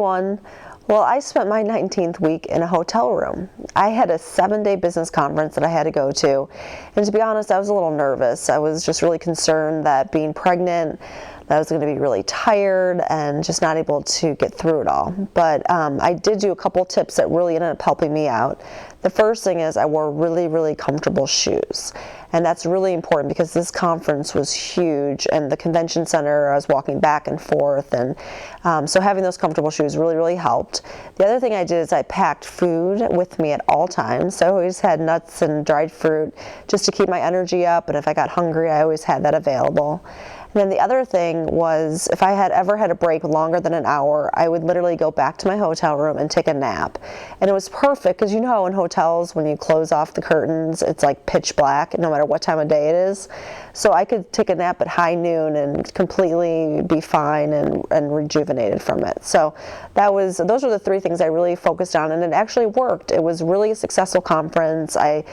everyone. Well, I spent my 19th week in a hotel room. I had a 7-day business conference that I had to go to, and to be honest, I was a little nervous. I was just really concerned that being pregnant, that I was going to be really tired and just not able to get through it all. But I did do a couple tips that really ended up helping me out. The first thing is I wore really, really comfortable shoes. And that's really important because this conference was huge, and the convention center, I was walking back and forth, and so having those comfortable shoes really, really helped. The other thing I did is I packed food with me at all times. So I always had nuts and dried fruit just to keep my energy up, and if I got hungry, I always had that available. And then the other thing was, if I had ever had a break longer than an hour, I would literally go back to my hotel room and take a nap. And it was perfect because you know how in hotels when you close off the curtains, it's like pitch black no matter what time of day it is. So I could take a nap at high noon and completely be fine and rejuvenated from it. So those are the three things I really focused on, and it actually worked. It was really a successful conference. I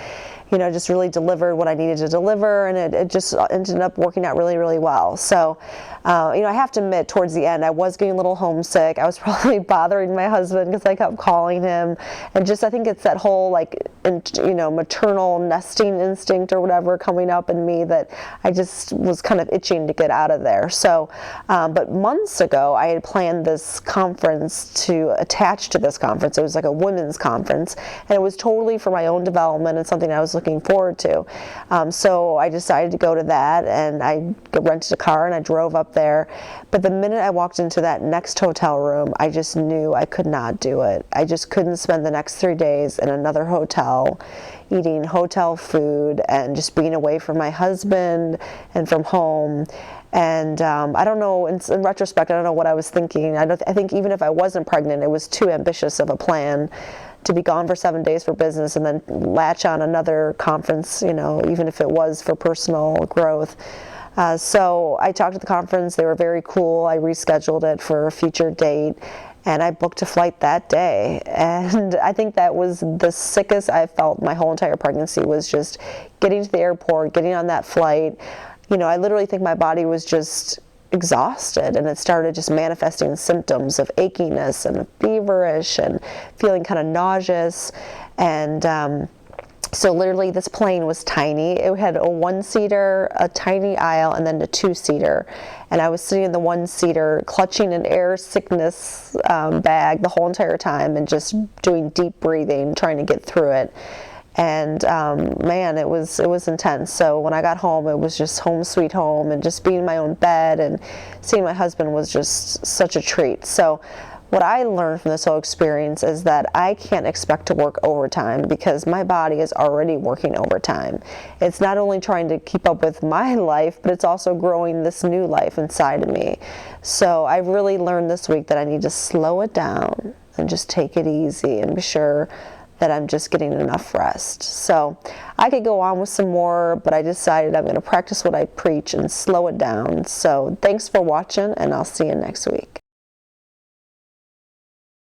just really delivered what I needed to deliver, and it just ended up working out really, really well. So, I have to admit, towards the end, I was getting a little homesick. I was probably bothering my husband because I kept calling him, and I think it's that whole maternal nesting instinct or whatever coming up in me that I just was kind of itching to get out of there. So, but months ago, I had planned this conference to attach to this conference. It was like a women's conference, and it was totally for my own development and something I was looking forward to. So I decided to go to that, and I rented a car and I drove up there. But the minute I walked into that next hotel room, I just knew I could not do it. I just couldn't spend the next 3 days in another hotel eating hotel food and just being away from my husband and from home. And I don't know, in retrospect, I don't know what I was thinking. I think even if I wasn't pregnant, it was too ambitious of a plan to be gone for 7 days for business and then latch on another conference, even if it was for personal growth. So I talked to the conference. They were very cool. I rescheduled it for a future date, and I booked a flight that day. And I think that was the sickest I felt my whole entire pregnancy, was just getting to the airport, getting on that flight. I literally think my body was just exhausted, and it started just manifesting symptoms of achiness and feverish and feeling kind of nauseous. And so literally this plane was tiny. It had a 1-seater, a tiny aisle, and then a 2-seater. And I was sitting in the 1-seater clutching an air sickness bag the whole entire time and just doing deep breathing, trying to get through it. And man, it was intense. So when I got home, it was just home sweet home, and just being in my own bed and seeing my husband was just such a treat. So what I learned from this whole experience is that I can't expect to work overtime because my body is already working overtime. It's not only trying to keep up with my life, but it's also growing this new life inside of me. So I really learned this week that I need to slow it down and just take it easy and be sure that I'm just getting enough rest. So I could go on with some more, but I decided I'm going to practice what I preach and slow it down. So thanks for watching, and I'll see you next week.